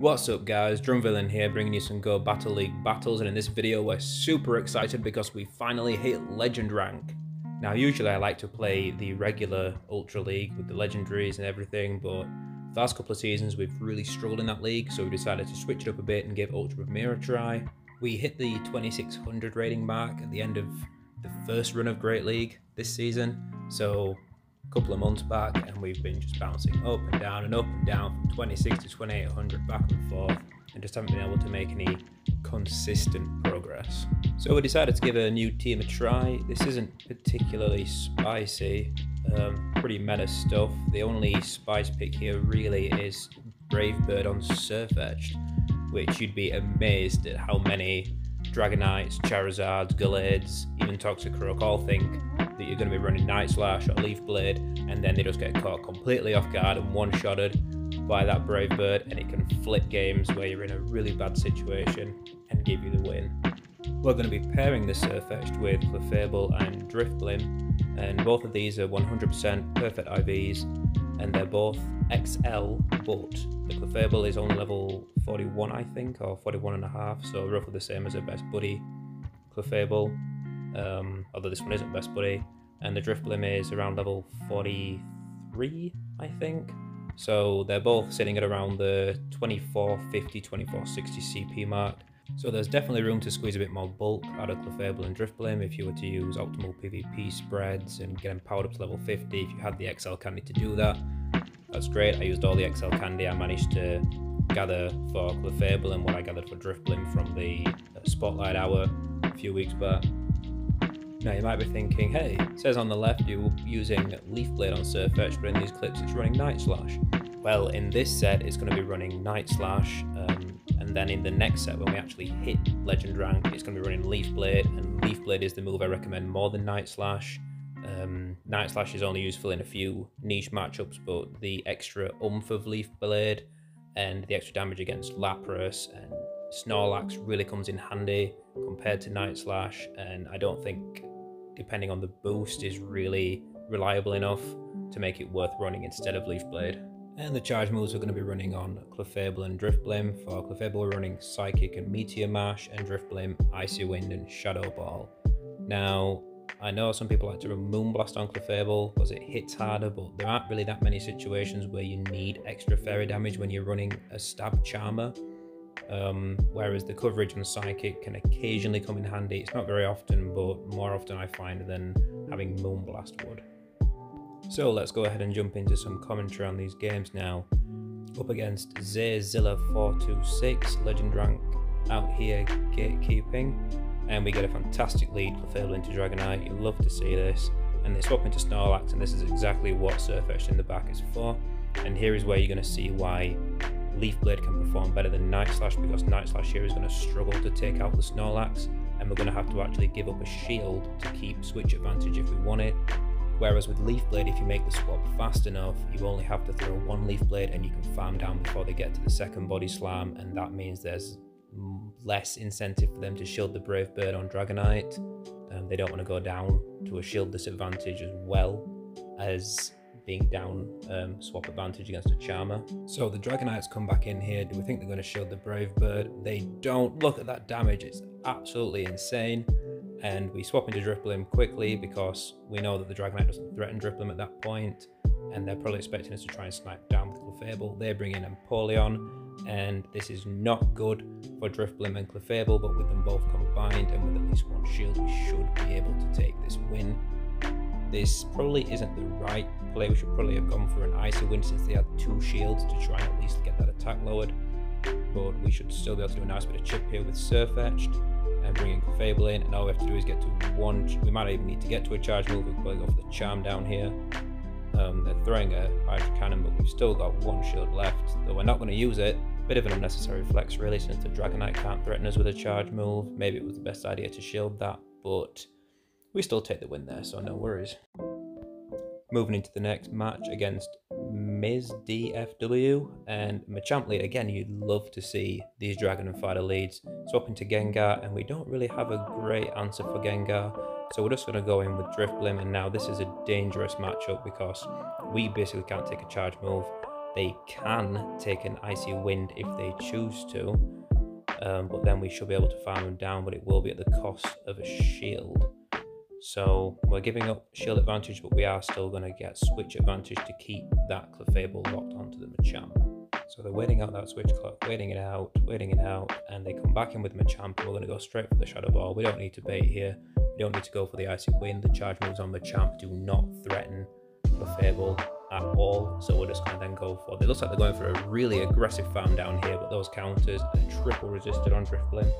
What's up guys, Drumvillain here bringing you some Go Battle League battles, and in this video we're super excited because we finally hit Legend rank. Now usually I like to play the regular Ultra League with the legendaries and everything, but the last couple of seasons we've really struggled in that league, so we decided to switch it up a bit and give Ultra Premier a try. We hit the 2600 rating mark at the end of the first run of Great League this season, so couple of months back, and we've been just bouncing up and down from 26 to 2800 back and forth, and just haven't been able to make any consistent progress. So we decided to give a new team a try. This isn't particularly spicy, pretty meta stuff. The only spice pick here really is Brave Bird on Sirfetch'd, which you'd be amazed at how many Dragonites, Charizards, Galades, even Toxic Croak all think that you're going to be running Night Slash or Leaf Blade, and then they just get caught completely off guard and one-shotted by that Brave Bird, and it can flip games where you're in a really bad situation and give you the win. We're going to be pairing the Sirfetch'd with Clefable and Drifblim, and both of these are 100% perfect IVs, and they're both XL, but the Clefable is only level 41 I think, or 41.5, so roughly the same as her best buddy Clefable, although this one isn't best buddy, and the Drifblim is around level 43 I think, so they're both sitting at around the 2450, 2460 CP mark. So there's definitely room to squeeze a bit more bulk out of Clefable and Drifblim if you were to use optimal PvP spreads and get them powered up to level 50. If you had the XL candy to do that, that's great. I used all the XL candy I managed to gather for Clefable and what I gathered for Drifblim from the Spotlight Hour a few weeks back. Now you might be thinking, hey, it says on the left you're using Leaf Blade on Sirfetch'd, but in these clips it's running Night Slash. Well, in this set it's going to be running Night Slash, and then in the next set when we actually hit Legend rank it's going to be running Leaf Blade, and Leaf Blade is the move I recommend more than Night Slash. Night Slash is only useful in a few niche matchups, but the extra oomph of Leaf Blade and the extra damage against Lapras and Snorlax really comes in handy compared to Night Slash, and I don't think, depending on the boost, is really reliable enough to make it worth running instead of Leaf Blade. And the charge moves we're going to be running on Clefable and Drifblim. For Clefable we're running Psychic and Meteor Mash, and Drifblim Icy Wind and Shadow Ball. Now I know some people like to run Moonblast on Clefable because it hits harder, but there aren't really that many situations where you need extra fairy damage when you're running a Stab Charmer. Whereas the coverage on Psychic can occasionally come in handy. It's not very often, but more often I find than having Moonblast would. So let's go ahead and jump into some commentary on these games now. Up against Zayzilla426, Legend rank out here gatekeeping, and we get a fantastic lead Clefable into Dragonite. You love to see this, and they swap into Snorlax, and this is exactly what Sirfetch'd in the back is for. And here is where you're going to see why Leaf Blade can perform better than Night Slash, because Night Slash here is going to struggle to take out the Snorlax, and we're going to have to actually give up a shield to keep switch advantage if we want it. Whereas with Leaf Blade, if you make the swap fast enough, you only have to throw one Leaf Blade and you can farm down before they get to the second Body Slam, and that means there's less incentive for them to shield the Brave Bird on Dragonite. They don't want to go down to a shield disadvantage as well as being down swap advantage against a Charmer. So the Dragonites come back in here. Do we think they're going to shield the Brave Bird? They don't. Look at that damage, it's absolutely insane. And we swap into Drifblim quickly because we know that the Dragonite doesn't threaten Drifblim at that point, and they're probably expecting us to try and snipe down with Clefable. They bring in Empoleon, and this is not good for Drifblim and Clefable, but with them both combined and with at least one shield we should be able to take this win. This probably isn't the right play. We should probably have gone for an Icy Wind since they had two shields to try and at least get that attack lowered, but we should still be able to do a nice bit of chip here with Sirfetch'd and bringing Clefable in, and all we have to do is get to one. We might even need to get to a charge move. We'll probably go for the Charm down here. They're throwing a Hydro Cannon, but we've still got one shield left, though we're not going to use it. Bit of an unnecessary flex really, since the Dragonite can't threaten us with a charge move. Maybe it was the best idea to shield that, but we still take the win there, so no worries. Moving into the next match against Ms. DFW and Machamply. Again, you'd love to see these Dragon and Fighter leads swap into Gengar, and we don't really have a great answer for Gengar, so we're just going to go in with Drifblim. And now this is a dangerous matchup because we basically can't take a charge move, They can take an Icy Wind if they choose to, but then we should be able to farm them down, but it will be at the cost of a shield. So we're giving up shield advantage, but we are still going to get switch advantage to keep that Clefable locked onto the Machamp. So they're waiting out that switch clock, waiting it out, and they come back in with Machamp, and we're going to go straight for the Shadow Ball. We don't need to bait here. We don't need to go for the Icy Wind. The charge moves on Machamp do not threaten Clefable at all, so we're just going to then go for it. It looks like they're going for a really aggressive farm down here, but those counters are triple resisted on Drifblim,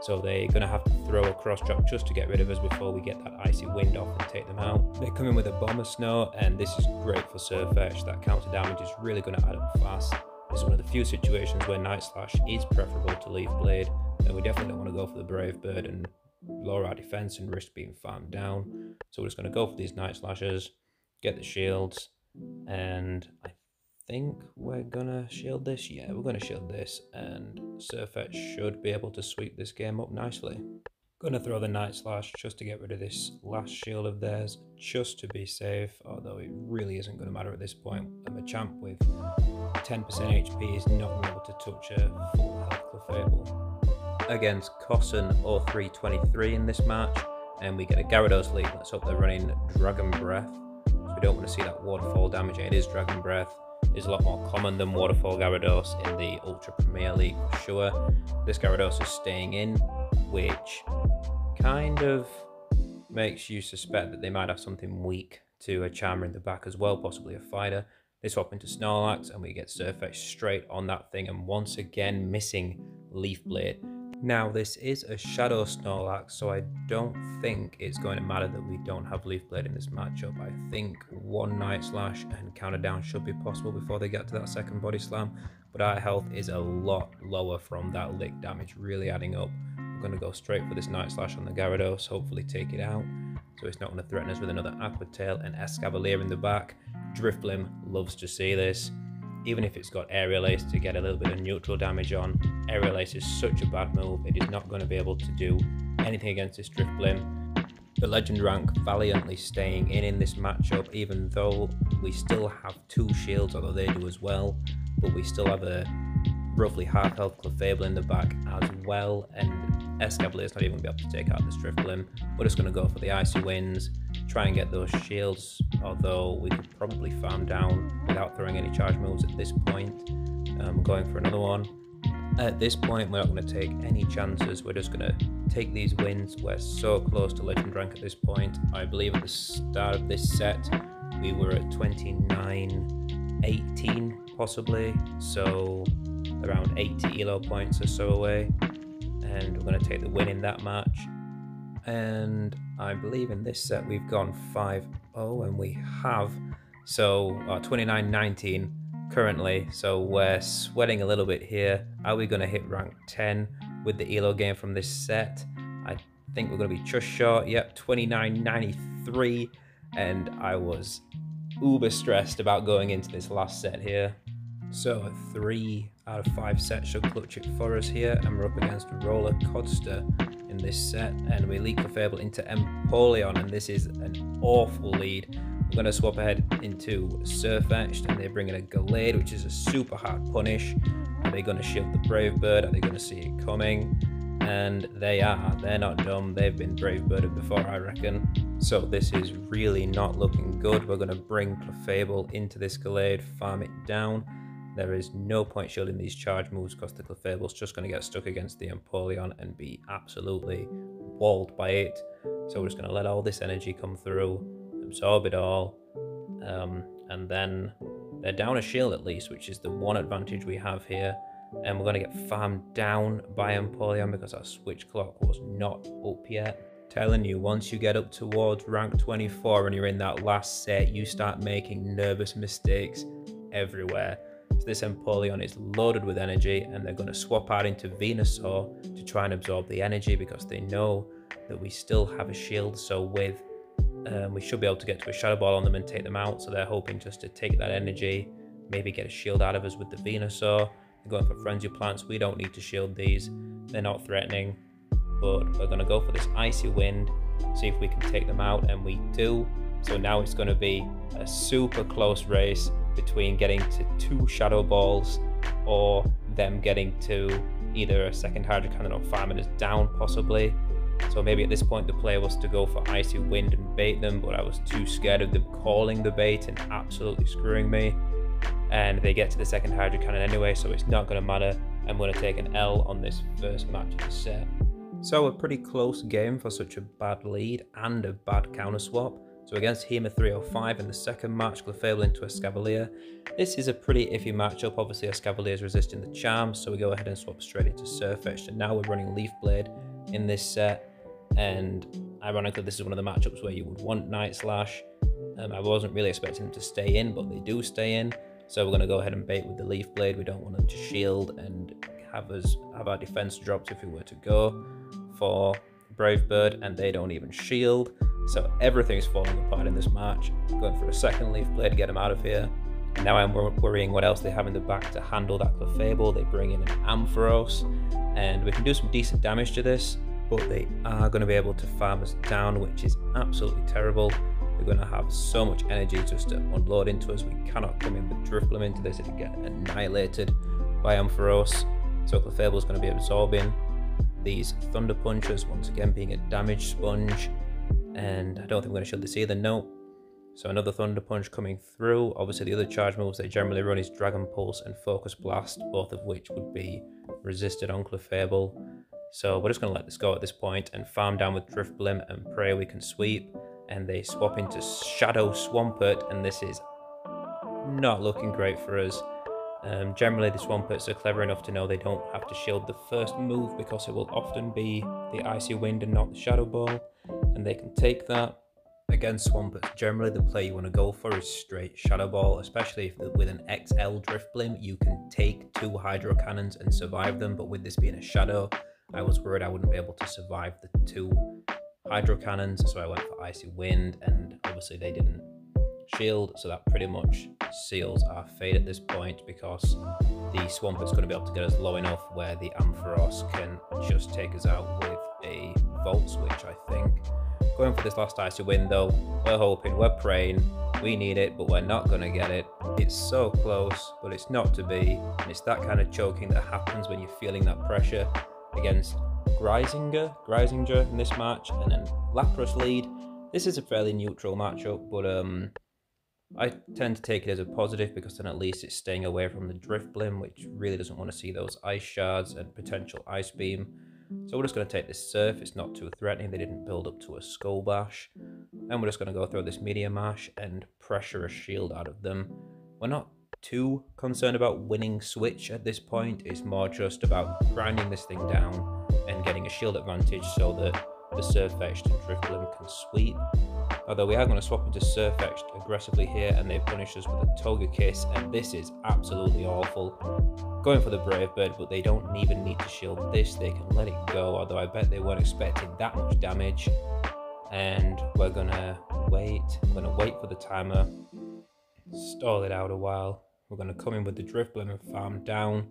so they're going to have to throw a cross drop just to get rid of us before we get that Icy Wind off and take them out. They come in with a Bomber Snow, and this is great for Sirfetch'd. That counter damage is really going to add up fast. This is one of the few situations where Night Slash is preferable to Leaf Blade, and we definitely don't want to go for the Brave Bird and lower our defense and risk being farmed down. So we're just going to go for these Night Slashers, get the shields, and I think we're gonna shield this. Yeah, we're gonna shield this, and Sirfetch'd should be able to sweep this game up nicely. Gonna throw the Night Slash just to get rid of this last shield of theirs, just to be safe, although it really isn't going to matter at this point. A Machamp with 10% HP is not going to be able to touch a full health Clefable. Against Cosson or 323 in this match, and we get a Gyarados lead. Let's hope they're running Dragon Breath. We don't want to see that waterfall damage. It is Dragon Breath. It's a lot more common than waterfall Gyarados in the Ultra Premier League for sure. This Gyarados is staying in, which kind of makes you suspect that they might have something weak to a Charmer in the back as well, possibly a fighter. They swap into Snorlax and we get Sirfetch'd straight on that thing, and once again missing Leaf Blade. Now this is a Shadow Snorlax, so I don't think it's going to matter that we don't have Leaf Blade in this matchup. I think one Night Slash and counter down should be possible before they get to that second Body Slam, but our health is a lot lower from that lick damage really adding up. We're going to go straight for this Night Slash on the Gyarados, hopefully take it out, so it's not going to threaten us with another Aqua Tail and Escavalier in the back. Drifblim loves to see this. Even if it's got Aerial Ace to get a little bit of neutral damage on, Aerial Ace is such a bad move, it is not going to be able to do anything against this Drifblim. The Legend rank valiantly staying in this matchup, even though we still have 2 shields, although they do as well, but we still have a roughly half health Clefable in the back as well, and Escavalier is not even going to be able to take out this Drifblim. We're just going to go for the Icy Winds, try and get those shields, although we could probably farm down without throwing any charge moves at this point. Going for another one. At this point, we're not going to take any chances. We're just going to take these wins. We're so close to Legend rank at this point. I believe at the start of this set, we were at 29-18 possibly, so around 80 elo points or so away. And we're going to take the win in that match. And I believe in this set we've gone 5-0, and we have, so 29-19 currently, so we're sweating a little bit here. Are we going to hit rank 10 with the elo game from this set? I think we're going to be just short. Yep, 29-93, and I was uber stressed about going into this last set here. So a 3 out of 5 sets should clutch it for us here, and we're up against Roller Coaster in this set, and we lead Clefable into Empoleon, and this is an awful lead. We're going to swap ahead into Sirfetch'd, and they're bringing a Gallade, which is a super hard punish. Are they going to shield the Brave Bird? Are they going to see it coming? And they are. They're not dumb. They've been Brave Birded before, I reckon. So this is really not looking good. We're going to bring Clefable into this Gallade, farm it down. There is no point shielding these charge moves because the Clefable's just going to get stuck against the Empoleon and be absolutely walled by it. So we're just going to let all this energy come through, absorb it all, and then they're down a shield at least, which is the one advantage we have here. And we're going to get farmed down by Empoleon because our switch clock was not up yet. Telling you, once you get up towards rank 24 and you're in that last set, you start making nervous mistakes everywhere. So this Empoleon is loaded with energy, and they're going to swap out into Venusaur to try and absorb the energy because they know that we still have a shield. So with we should be able to get to a Shadow Ball on them and take them out. So they're hoping just to take that energy, maybe get a shield out of us with the Venusaur. They're going for Frenzy Plants. We don't need to shield these. They're not threatening. But we're going to go for this Icy Wind, see if we can take them out, and we do. So now it's going to be a super close race between getting to 2 Shadow Balls or them getting to either a second Hydro Cannon or farming us down possibly. So maybe at this point the play was to go for Icy Wind and bait them, but I was too scared of them calling the bait and absolutely screwing me. And they get to the second Hydro Cannon anyway, so it's not going to matter. I'm going to take an L on this first match of the set. So a pretty close game for such a bad lead and a bad counter swap. So against Hema 305 in the second match, Clefable into a Escavalier. This is a pretty iffy matchup. Obviously Escavalier is resisting the charms, so we go ahead and swap straight into Sirfetch'd, and now we're running Leaf Blade in this set. And ironically, this is one of the matchups where you would want Night Slash. I wasn't really expecting them to stay in, but they do stay in. So we're going to go ahead and bait with the Leaf Blade. We don't want them to shield and have our defense dropped if we were to go for Brave Bird, and they don't even shield. So everything's falling apart in this match. Going for a second Leaf Blade to get them out of here. And now I'm worrying what else they have in the back to handle that Clefable. They bring in an Ampharos, and we can do some decent damage to this, but they are going to be able to farm us down, which is absolutely terrible. They're going to have so much energy just to unload into us. We cannot come in with Drifblim into this and get annihilated by Ampharos. So Clefable is going to be absorbing these Thunder Punches, once again being a damage sponge. And I don't think we're going to shield this either, no. So another Thunder Punch coming through. Obviously the other charge moves they generally run is Dragon Pulse and Focus Blast, both of which would be resisted on Clefable. So we're just going to let this go at this point and farm down with Drifblim and pray we can sweep. And they swap into Shadow Swampert, and this is not looking great for us. Generally the Swamperts are clever enough to know they don't have to shield the first move because it will often be the Icy Wind and not the Shadow Ball, and they can take that. Against Swamperts, generally the play you want to go for is straight Shadow Ball, especially if with an XL Drifblim you can take 2 Hydro Cannons and survive them, but with this being a Shadow, I was worried I wouldn't be able to survive the 2 Hydro Cannons, so I went for Icy Wind, and obviously they didn't shield, so that pretty much seals our fate at this point because the Swampert's going to be able to get us low enough where the Ampharos can just take us out with a Volt Switch, I think. Going for this last Icy Wind though, we're hoping, we're praying, we need it, but we're not going to get it. It's so close, but it's not to be, and it's that kind of choking that happens when you're feeling that pressure against Greisinger in this match, and then Lapras lead. This is a fairly neutral matchup, but I tend to take it as a positive because then at least it's staying away from the Drifblim, which really doesn't want to see those Ice Shards and potential Ice Beam. So we're just going to take this Surf. It's not too threatening. They didn't build up to a Skull Bash. And we're just going to go through this Meteor Mash and pressure a shield out of them. We're not too concerned about winning Switch at this point. It's more just about grinding this thing down and getting a shield advantage so that the Sirfetch'd and Drifblim can sweep. Although we are going to swap into Sirfetch'd aggressively here, and they punish us with a Togekiss, and this is absolutely awful. Going for the Brave Bird, but they don't even need to shield this, they can let it go, although I bet they weren't expecting that much damage. And we're going to wait. I'm going to wait for the timer, stall it out a while. We're going to come in with the Drifblim and farm down,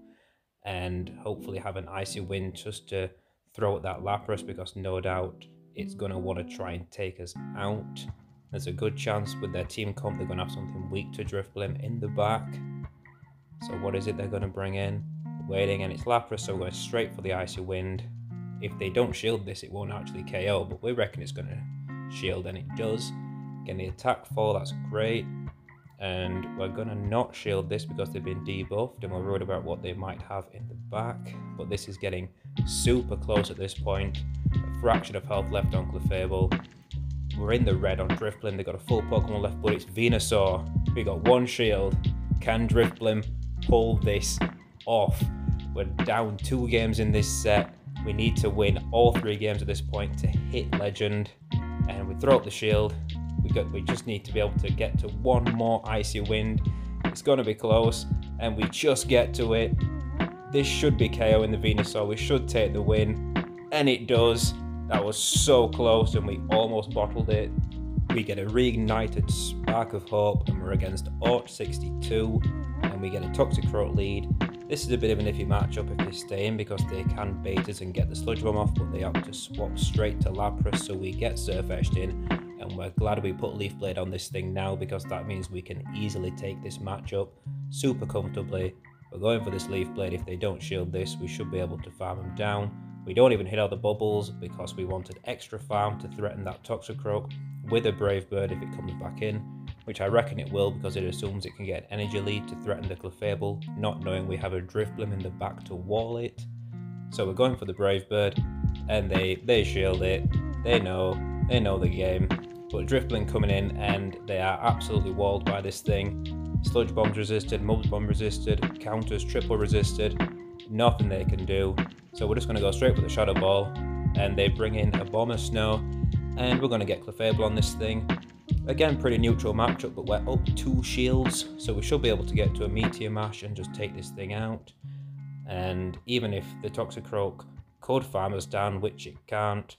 and hopefully have an Icy Wind just to throw at that Lapras, because no doubt it's going to want to try and take us out. There's a good chance with their team comp they're going to have something weak to Drifblim in the back. So what is it they're going to bring in? Waiting, and it's Lapras, so we're going straight for the Icy Wind. If they don't shield this, it won't actually KO, but we reckon it's going to shield, and it does. Getting the attack fall, that's great. And we're going to not shield this because they've been debuffed, and we're worried about what they might have in the back. But this is getting super close at this point. A fraction of health left on Clefable. We're in the red on Drifblim. They've got a full Pokemon left, but it's Venusaur. We got 1 shield. Can Drifblim pull this off? We're down 2 games in this set. We need to win all 3 games at this point to hit Legend. And we throw up the shield. We just need to be able to get to 1 more Icy Wind. It's going to be close, and we just get to it. This should be KO in the Venusaur. We should take the win, and it does. That was so close, and we almost bottled it. We get a reignited Spark of Hope, and we're against Orc 62, and we get a Toxic Croak lead. This is a bit of an iffy matchup if they stay in, because they can bait us and get the Sludge Bomb off, but they have to swap straight to Lapras, so we get Sirfetch'd in, and we're glad we put Leaf Blade on this thing now, because that means we can easily take this matchup super comfortably. We're going for this Leaf Blade. If they don't shield this, we should be able to farm them down. We don't even hit all the bubbles because we wanted extra farm to threaten that Toxicroak with a Brave Bird if it comes back in, which I reckon it will, because it assumes it can get an energy lead to threaten the Clefable, not knowing we have a Drifblim in the back to wall it. So we're going for the Brave Bird, and they shield it. They know the game. But Drifblim coming in, and they are absolutely walled by this thing. Sludge Bomb's resisted, Mubs Bomb resisted, counters triple resisted. Nothing they can do. So we're just going to go straight for the Shadow Ball, and they bring in a Bomber Snow, and we're going to get Clefable on this thing. Again, pretty neutral matchup, but we're up 2 shields, so we should be able to get to a Meteor Mash and just take this thing out. And even if the Toxicroak could farm us down, which it can't,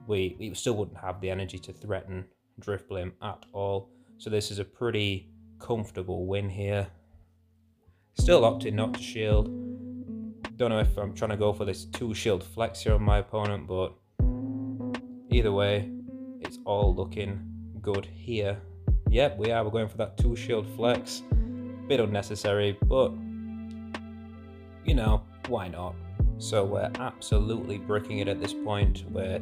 we still wouldn't have the energy to threaten Drifblim at all. So this is a pretty comfortable win here. Still opting not to shield. Don't know if I'm trying to go for this 2 shield flex here on my opponent, but either way, it's all looking good here. Yep, we are. We're going for that 2 shield flex. Bit unnecessary, but you know, why not? So we're absolutely bricking it at this point. We're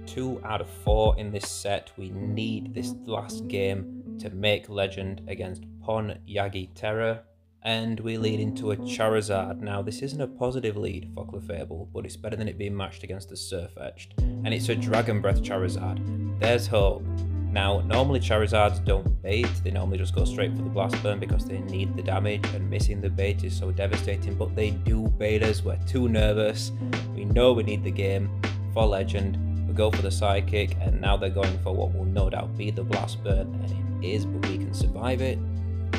2 out of 4 in this set. We need this last game to make legend against Pon Yagi Terra. And we lead into a Charizard. Now, this isn't a positive lead for Clefable, but it's better than it being matched against the Sirfetch'd. And it's a Dragon Breath Charizard. There's hope. Now, normally Charizards don't bait. They normally just go straight for the Blast Burn because they need the damage, and missing the bait is so devastating. But they do bait us. We're too nervous. We know we need the game for legend. We go for the Psychic, and now they're going for what will no doubt be the Blast Burn. And it is, but we can survive it.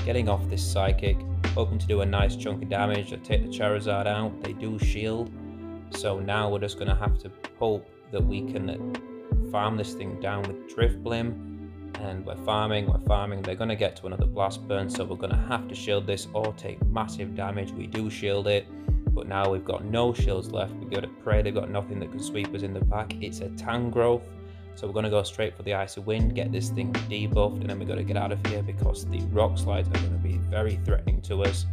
Getting off this Psychic, hoping to do a nice chunk of damage to take the Charizard out. They do shield, so now we're just going to have to hope that we can farm this thing down with Drifblim. And we're farming. They're going to get to another Blast Burn, so we're going to have to shield this or take massive damage. We do shield it, but now we've got no shields left. We've got to pray they've got nothing that can sweep us in the back. It's a Tangrowth. So we're going to go straight for the Icy Wind, get this thing debuffed, and then we've got to get out of here because the Rock Slides are going to be very threatening to us.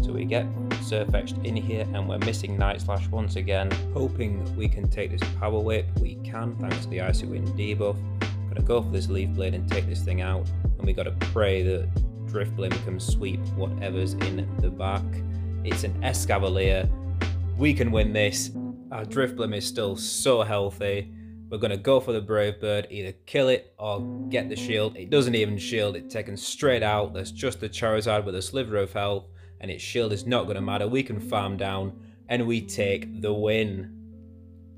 So we get Sirfetch'd in here, and we're missing Night Slash once again, hoping we can take this Power Whip. We can, thanks to the Icy Wind debuff. Going to go for this Leaf Blade and take this thing out, and we've got to pray that Drifblim can sweep whatever's in the back. It's an Escavalier. We can win this. Our Drifblim is still so healthy. We're going to go for the Brave Bird, either kill it or get the shield. It doesn't even shield, it's taken straight out. There's just the Charizard with a sliver of health, and its shield is not going to matter. We can farm down, and we take the win.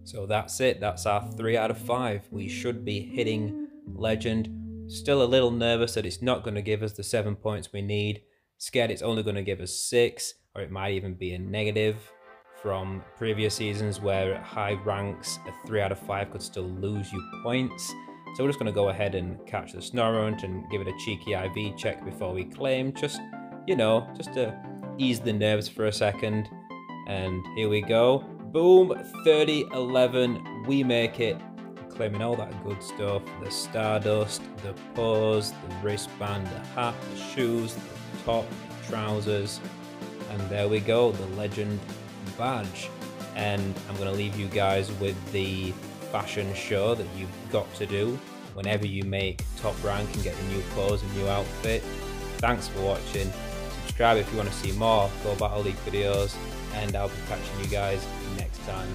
So that's it. That's our 3 out of 5. We should be hitting legend. Still a little nervous that it's not going to give us the 7 points we need. Scared it's only going to give us 6, or it might even be a negative from previous seasons where at high ranks a 3 out of 5 could still lose you points. So we're just going to go ahead and catch the Snorunt and give it a cheeky IV check before we claim, just, you know, just to ease the nerves for a second. And here we go. Boom, 30-11, we make it. Claiming all that good stuff, the Stardust, the pose, the wristband, the hat, the shoes, the top, the trousers, and there we go, the legend badge. And I'm going to leave you guys with the fashion show that you've got to do whenever you make top rank and get a new pose and new outfit. Thanks for watching. Subscribe if you want to see more Go Battle League videos, and I'll be catching you guys next time.